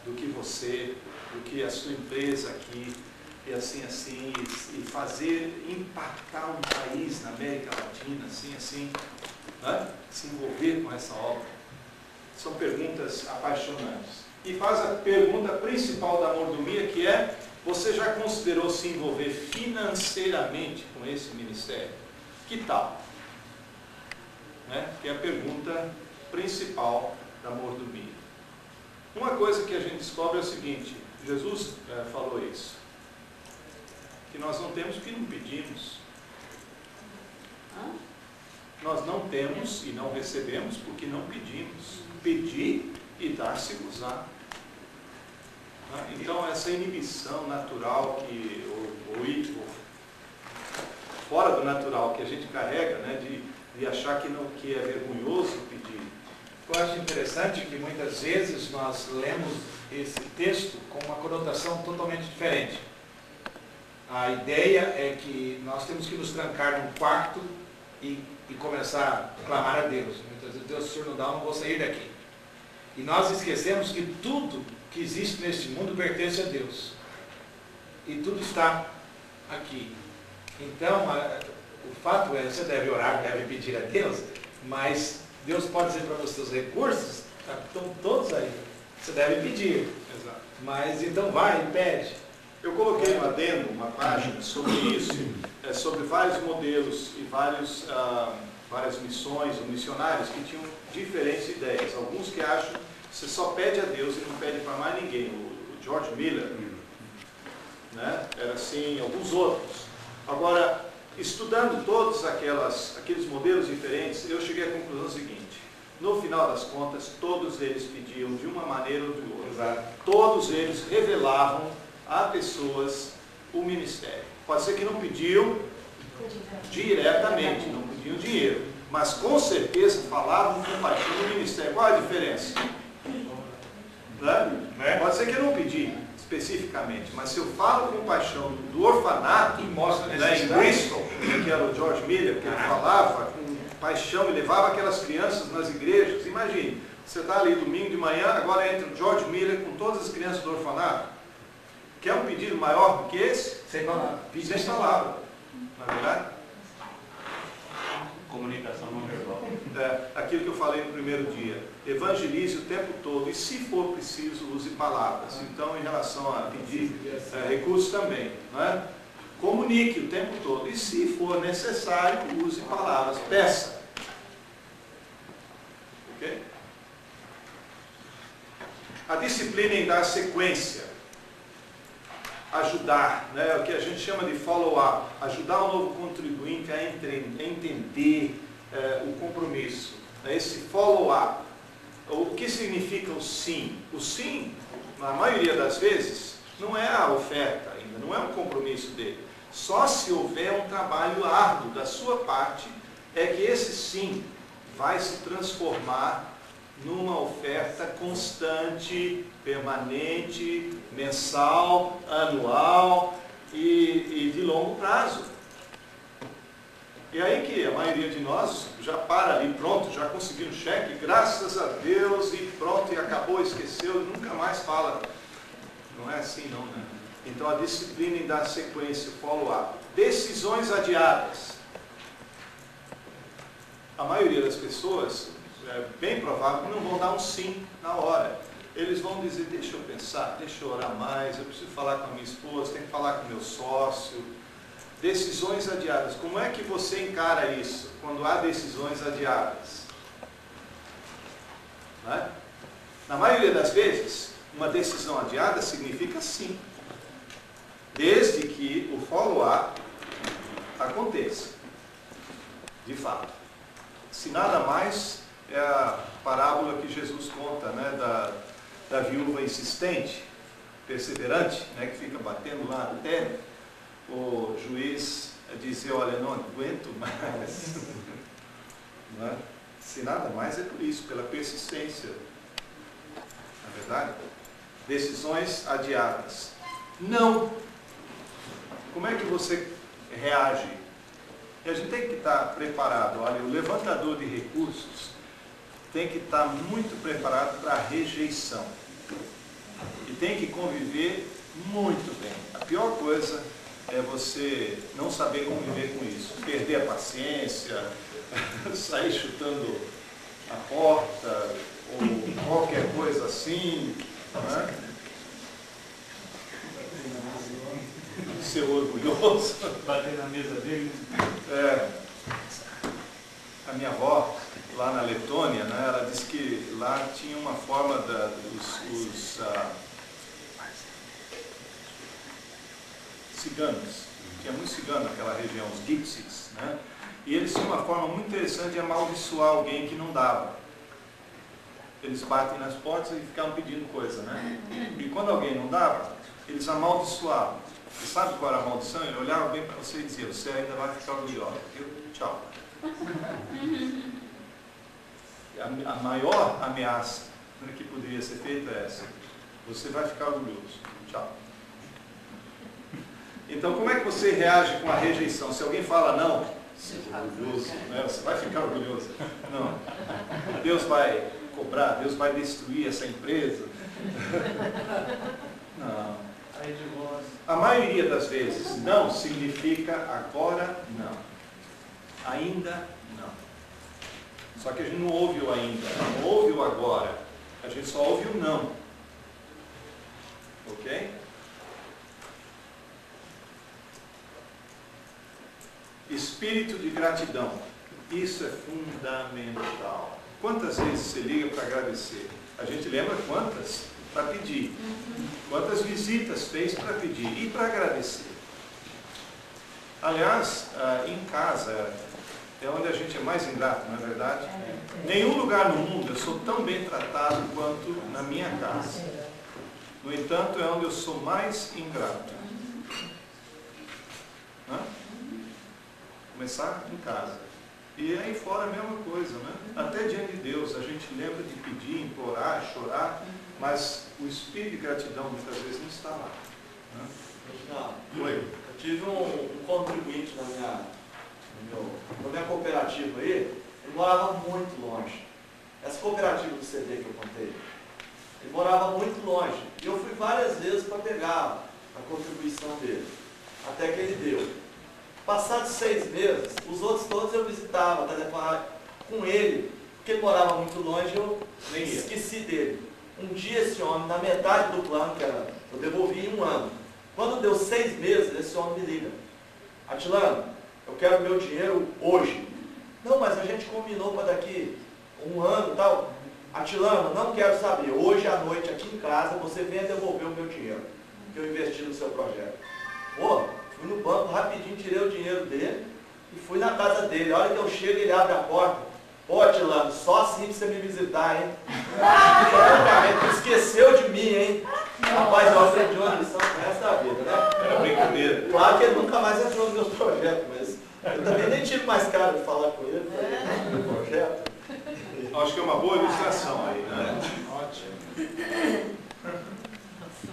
do que você, do que a sua empresa aqui, e assim, e fazer impactar um país na América Latina, né? Se envolver com essa obra. São perguntas apaixonantes. E faz a pergunta principal da mordomia, que é: você já considerou se envolver financeiramente com esse ministério? Que tal? Né? Que é a pergunta principal da mordomia. Uma coisa que a gente descobre é o seguinte: Jesus falou isso, que nós não temos porque não pedimos. Nós não temos e não recebemos porque não pedimos. Pedir e dar-se-vos-á. Então, essa inibição natural, ou fora do natural, que a gente carrega, né, de achar que é vergonhoso pedir. Eu acho interessante que muitas vezes nós lemos esse texto com uma conotação totalmente diferente. A ideia é que nós temos que nos trancar num quarto e começar a clamar a Deus. Muitas vezes: Deus, se o Senhor não dá, eu não vou sair daqui. E nós esquecemos que tudo que existe neste mundo pertence a Deus. E tudo está aqui. Então, o fato é, você deve orar, deve pedir a Deus, mas Deus pode dizer para você: os recursos estão todos aí. Você deve pedir. Exato. Mas então vai e pede. Eu coloquei um adendo, uma página sobre isso, sobre vários modelos e várias missões ou missionários que tinham diferentes ideias. Alguns que acham que você só pede a Deus e não pede para mais ninguém. O George Miller, né? Era assim, alguns outros. Agora, estudando todos aqueles modelos diferentes, eu cheguei à conclusão seguinte: no final das contas, todos eles pediam de uma maneira ou de outra. Exato. Todos eles revelavam a pessoas o ministério. Pode ser que não pediam diretamente, não pediam dinheiro, mas com certeza falavam com paixão do ministério. Qual a diferença? Né? Pode ser que eu não pedi especificamente, mas se eu falo com paixão do orfanato, né, em Bristol, que era o George Miller, que ele falava com paixão e levava aquelas crianças nas igrejas. Imagine, você está ali domingo de manhã, agora entra o George Miller com todas as crianças do orfanato. Quer um pedido maior do que esse? Sem palavra. Sem palavra. Não é verdade? Comunicação não verbal. Aquilo que eu falei no primeiro dia. Evangelize o tempo todo. E se for preciso, use palavras. Então, em relação a pedir recursos também. Não é? Comunique o tempo todo. E se for necessário, use palavras. Peça. Ok? A disciplina em dar sequência. Ajudar, né? O que a gente chama de follow-up, ajudar o novo contribuinte a entender o compromisso, né? Esse follow-up. O que significa o sim? O sim, na maioria das vezes, não é a oferta ainda, não é um compromisso dele. Só se houver um trabalho árduo da sua parte, é que esse sim vai se transformar numa oferta constante, permanente, mensal, anual e de longo prazo. E aí que a maioria de nós já para ali, pronto, já conseguiu um cheque, graças a Deus, e pronto, e acabou, esqueceu, nunca mais fala. Não é assim não, né? Então a disciplina em dar sequência, follow-up. Decisões adiadas. A maioria das pessoas, é bem provável que não vão dar um sim na hora. Eles vão dizer: deixa eu pensar, deixa eu orar mais, eu preciso falar com a minha esposa, tenho que falar com o meu sócio. Decisões adiadas. Como é que você encara isso quando há decisões adiadas? Né? Na maioria das vezes, uma decisão adiada significa sim, desde que o follow-up aconteça, de fato. Se nada mais, é a parábola que Jesus conta, né, da viúva insistente, perseverante, né, que fica batendo lá até o juiz dizer: olha, não aguento mais. Não é? Se nada mais, é por isso, pela persistência. Na verdade, decisões adiadas. Não. Como é que você reage? E a gente tem que estar preparado. Olha, o levantador de recursos tem que estar muito preparado para a rejeição. tem que conviver muito bem. A pior coisa é você não saber conviver com isso, perder a paciência, sair chutando a porta, ou qualquer coisa assim, né? Ser orgulhoso. Bater na mesa dele. A minha avó, lá na Letônia, né, ela disse que lá tinha uma forma dos ciganos, tinha muito cigano naquela região, os gypsies, né? E eles tinham uma forma muito interessante de amaldiçoar alguém que não dava. Eles batem nas portas e ficavam pedindo coisa, né? E quando alguém não dava, eles amaldiçoavam. E sabe qual era a maldição? Ele olhava bem para você e dizia: você ainda vai ficar orgulhosa. Tchau. A maior ameaça que poderia ser feita é essa: você vai ficar orgulhoso. Tchau. Então, como é que você reage com a rejeição? Se alguém fala não, você é orgulhoso, né? Você vai ficar orgulhoso. Não. Deus vai cobrar, Deus vai destruir essa empresa. Não. A maioria das vezes, não significa agora não. Ainda não. Só que a gente não ouve o ainda, não ouve o agora. A gente só ouve o não. Ok? Espírito de gratidão. Isso é fundamental. Quantas vezes você liga para agradecer? A gente lembra quantas? Para pedir. Quantas visitas fez para pedir e para agradecer? Aliás, em casa é onde a gente é mais ingrato, não é verdade? Nenhum lugar no mundo eu sou tão bem tratado quanto na minha casa. No entanto, é onde eu sou mais ingrato. Hã? Começar em casa. E aí fora a mesma coisa, né? Até diante de Deus, a gente lembra de pedir, implorar, chorar, mas o espírito de gratidão muitas vezes não está lá. Né? Oi. Eu tive um contribuinte na minha cooperativa aí, ele morava muito longe. Essa cooperativa do CD que eu contei, ele morava muito longe. E eu fui várias vezes para pegar a contribuição dele, até que ele deu. Passados 6 meses, os outros todos eu visitava, com ele, porque ele morava muito longe, eu esqueci dele. Um dia esse homem, na metade do plano, que era, eu devolvi em 1 ano. Quando deu 6 meses, esse homem me liga: Atilano, eu quero meu dinheiro hoje. Não, mas a gente combinou para daqui 1 ano e tal. Atilano, não quero saber. Hoje à noite, aqui em casa, você venha devolver o meu dinheiro, que eu investi no seu projeto. Pô, fui no banco rapidinho, tirei o dinheiro dele e fui na casa dele. A hora que eu chego, ele abre a porta. Pô, Atilano, só assim pra você me visitar, hein? Tu esqueceu de mim, hein? Rapaz, eu aprendi uma lição pro resto da vida, né? Era brincadeira. Claro que ele nunca mais entrou nos meus projetos, mas eu também nem tive mais cara de falar com ele no projeto. Acho que é uma boa ilustração aí, né? Ótimo.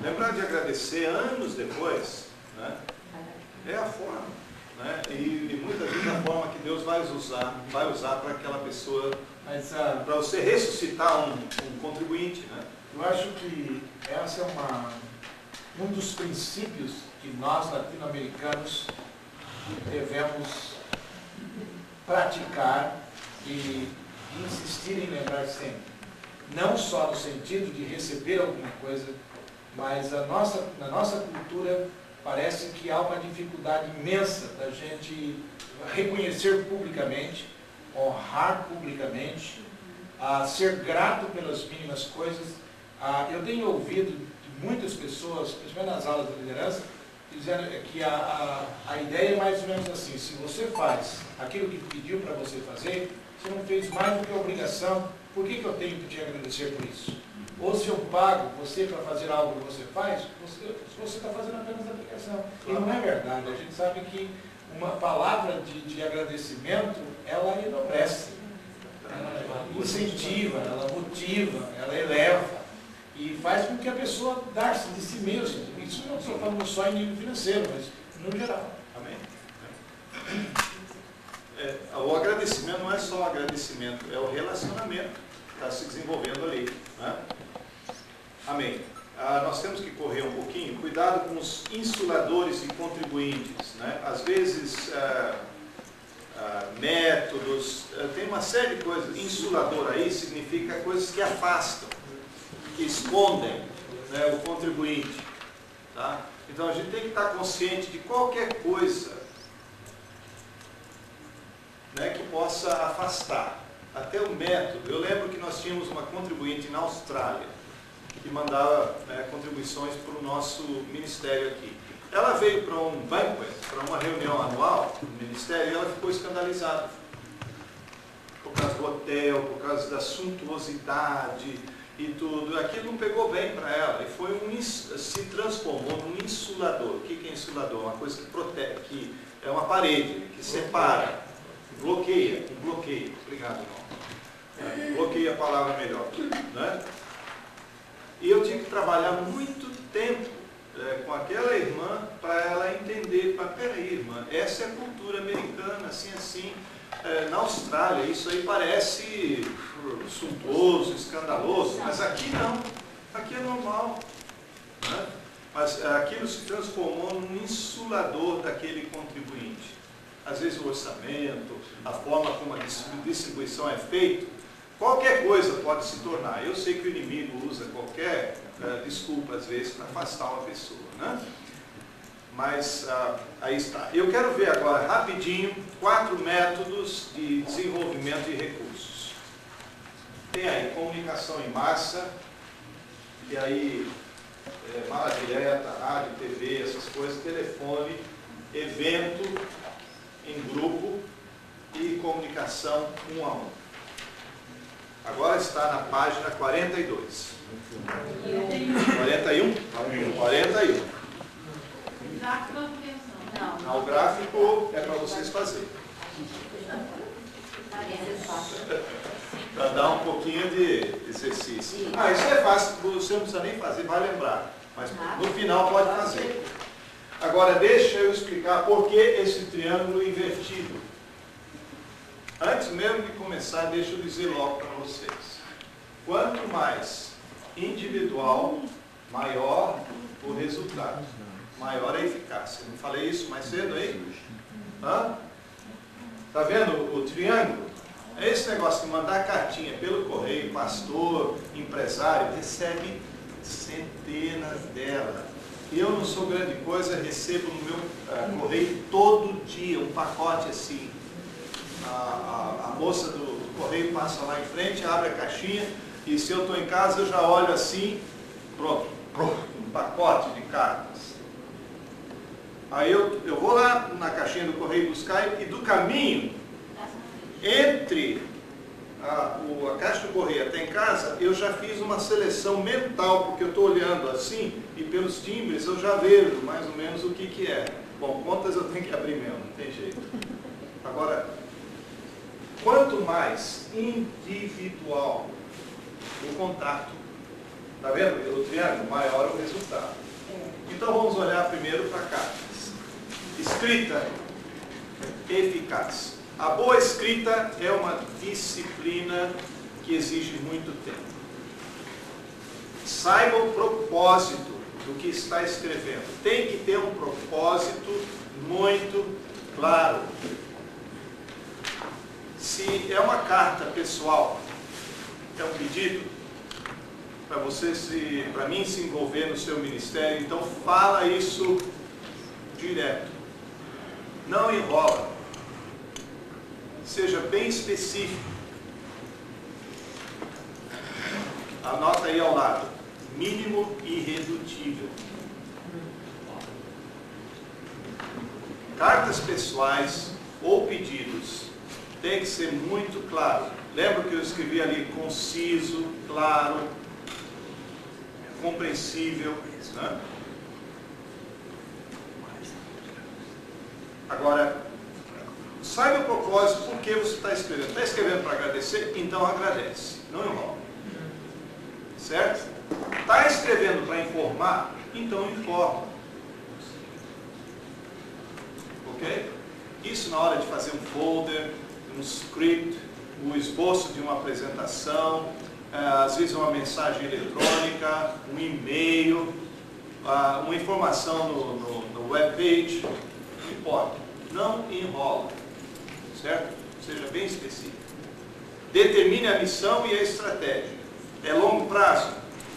Lembrar de agradecer anos depois, né? É a forma, né? E muitas vezes a forma que Deus vai usar para aquela pessoa, para você ressuscitar um contribuinte, né? Eu acho que essa é um dos princípios que nós latino-americanos devemos praticar e insistir em lembrar sempre. Não só no sentido de receber alguma coisa, mas na nossa cultura parece que há uma dificuldade imensa da gente reconhecer publicamente, honrar publicamente, ser grato pelas mínimas coisas. Eu tenho ouvido de muitas pessoas, principalmente nas aulas de liderança, dizendo que a ideia é mais ou menos assim: se você faz aquilo que pediu para você fazer, você não fez mais do que obrigação, por que eu tenho que te agradecer por isso? Ou se eu pago você para fazer algo que você faz, você está fazendo apenas a obrigação. E não é verdade. A gente sabe que uma palavra de agradecimento, ela enobrece, ela incentiva, ela motiva, ela eleva e faz com que a pessoa dê-se de si mesmo. Isso não estou falando só em nível financeiro, mas no geral. Amém. O agradecimento não é só o agradecimento, é o relacionamento que está se desenvolvendo ali, né? Amém. nós temos que correr um pouquinho, cuidado com os insuladores e contribuintes, né? Às vezes, métodos, tem uma série de coisas. Insulador aí significa coisas que afastam, que escondem, né, o contribuinte. Tá? Então a gente tem que estar consciente de qualquer coisa, né, que possa afastar. Até o método. Eu lembro que nós tínhamos uma contribuinte na Austrália, que mandava, né, contribuições para o nosso ministério aqui. Ela veio para um banquet, para uma reunião anual do ministério, e ela ficou escandalizada. Por causa do hotel, por causa da suntuosidade e tudo. Aquilo não pegou bem para ela. E foi se transformou num insulador. O que é insulador? Uma coisa que protege, que é uma parede, que separa, bloqueia. Obrigado, irmão. Bloqueia a palavra melhor. Né? E eu tive que trabalhar muito tempo com aquela irmã para ela entender, peraí, irmã, essa é a cultura americana, assim, na Austrália, isso aí parece suntuoso, escandaloso, mas aqui não, aqui é normal, né? Mas aquilo se transformou num insulador daquele contribuinte. Às vezes o orçamento, a forma como a distribuição é feita, qualquer coisa pode se tornar. Eu sei que o inimigo usa qualquer desculpa, às vezes, para afastar uma pessoa, né? Mas aí está. Eu quero ver agora, rapidinho, 4 métodos de desenvolvimento de recursos. Tem aí comunicação em massa, e aí mala direta, rádio, TV, essas coisas, telefone, evento em grupo e comunicação 1 a 1. Agora está na página 42. 41? 41. O gráfico é para vocês fazerem. Para dar um pouquinho de exercício. Isso é fácil, você não precisa nem fazer, vai lembrar. Mas no final pode fazer. Agora deixa eu explicar por que esse triângulo invertido. Antes mesmo de começar, deixa eu dizer logo para vocês. Quanto mais individual, maior o resultado. Maior a eficácia. Não falei isso mais cedo aí? Está vendo o triângulo? É esse negócio de mandar cartinha pelo correio, pastor, empresário, recebe centenas delas. E eu não sou grande coisa, recebo no meu correio todo dia um pacote assim. A moça do correio passa lá em frente, abre a caixinha, e se eu estou em casa eu já olho assim, pronto, um pacote de cartas. Aí eu vou lá na caixinha do correio buscar, e do caminho, entre a caixa do correio até em casa, eu já fiz uma seleção mental, porque eu estou olhando assim, e pelos timbres eu já vejo mais ou menos o que é. Bom, contas eu tenho que abrir mesmo, não tem jeito. Agora, quanto mais individual o contato, está vendo? O triângulo, maior o resultado. Então vamos olhar primeiro para cartas. Escrita eficaz. A boa escrita é uma disciplina que exige muito tempo. Saiba o propósito do que está escrevendo. Tem que ter um propósito muito claro. Se é uma carta pessoal, é um pedido para você para mim se envolver no seu ministério, então fala isso direto. Não enrola. Seja bem específico. Anota aí ao lado. Mínimo irredutível. Cartas pessoais ou pedidos tem que ser muito claro. Lembra que eu escrevi ali conciso, claro, compreensível, né? Agora, saiba o propósito, por que você está escrevendo. Está escrevendo para agradecer? Então agradece. Não enrola. Certo? Está escrevendo para informar? Então informa. Ok? Isso na hora de fazer um folder, um script, o esboço de uma apresentação, às vezes uma mensagem eletrônica, um e-mail, uma informação no webpage, não importa. Não enrola, certo? Seja bem específico. Determine a missão e a estratégia. É longo prazo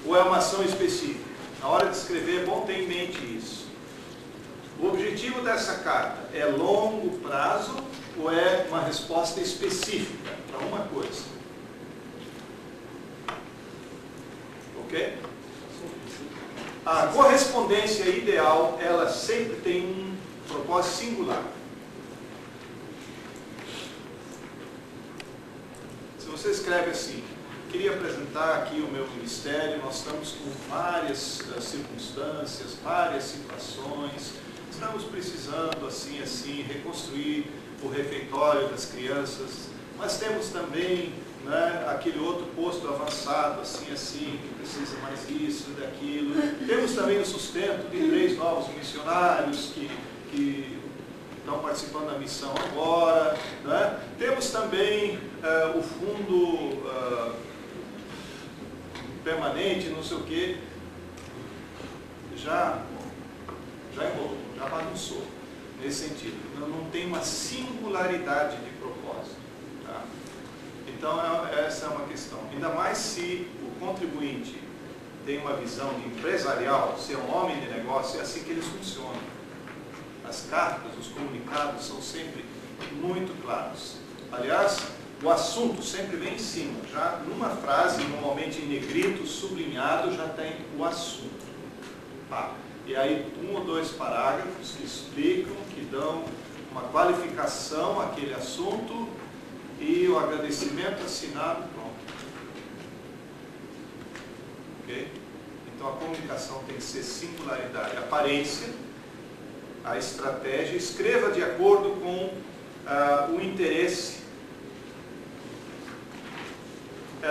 ou é uma ação específica? Na hora de escrever é bom ter em mente isso. O objetivo dessa carta é longo prazo ou é uma resposta específica para uma coisa? Ok? A correspondência ideal, ela sempre tem um propósito singular. Se você escreve assim, queria apresentar aqui o meu ministério, nós estamos com várias circunstâncias, várias situações, estamos precisando assim, reconstruir o refeitório das crianças, mas temos também, né, aquele outro posto avançado, assim, que precisa mais isso, daquilo. Temos também o sustento de 3 novos missionários que estão participando da missão agora, né? Temos também o fundo permanente, não sei o quê. Já enrolou, já bagunçou nesse sentido. Não tem uma singularidade de propósito. Tá? Então, essa é uma questão. Ainda mais se o contribuinte tem uma visão de empresarial, se é um homem de negócio, é assim que eles funcionam. As cartas, os comunicados são sempre muito claros. Aliás, o assunto sempre vem em cima. Já numa frase, normalmente em negrito, sublinhado, já tem o assunto. Tá? E aí, 1 ou 2 parágrafos que explicam, que dão uma qualificação àquele assunto e o agradecimento assinado, pronto. Ok? Então, a comunicação tem que ser singularidade, aparência, a estratégia, escreva de acordo com o interesse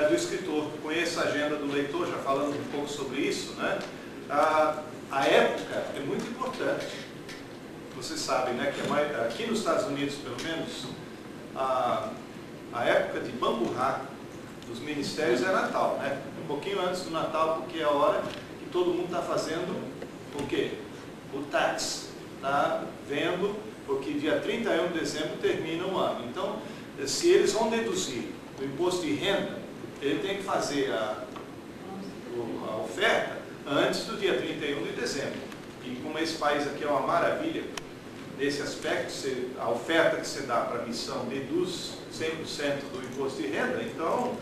do escritor. Conheça a agenda do leitor, já falando um pouco sobre isso, né? A época é muito importante. Vocês sabem, né, que aqui nos Estados Unidos, pelo menos, a época de bamburrar dos ministérios é Natal, né? Um pouquinho antes do Natal, porque é a hora que todo mundo está fazendo o quê? O tax. Está vendo, porque dia 31 de dezembro termina o ano. Então, se eles vão deduzir o imposto de renda, ele tem que fazer a oferta antes do dia 31 de dezembro. E como esse país aqui é uma maravilha, nesse aspecto, a oferta que você dá para a missão deduz 100% do imposto de renda, então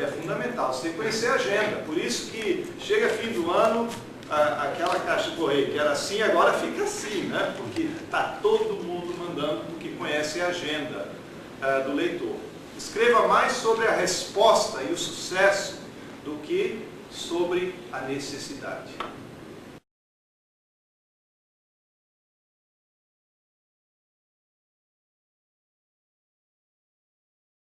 é fundamental você conhecer a agenda. Por isso que chega fim do ano, aquela caixa de correio que era assim, agora fica assim, né? Porque está todo mundo mandando porque conhece a agenda do leitor. Escreva mais sobre a resposta e o sucesso do que sobre a necessidade.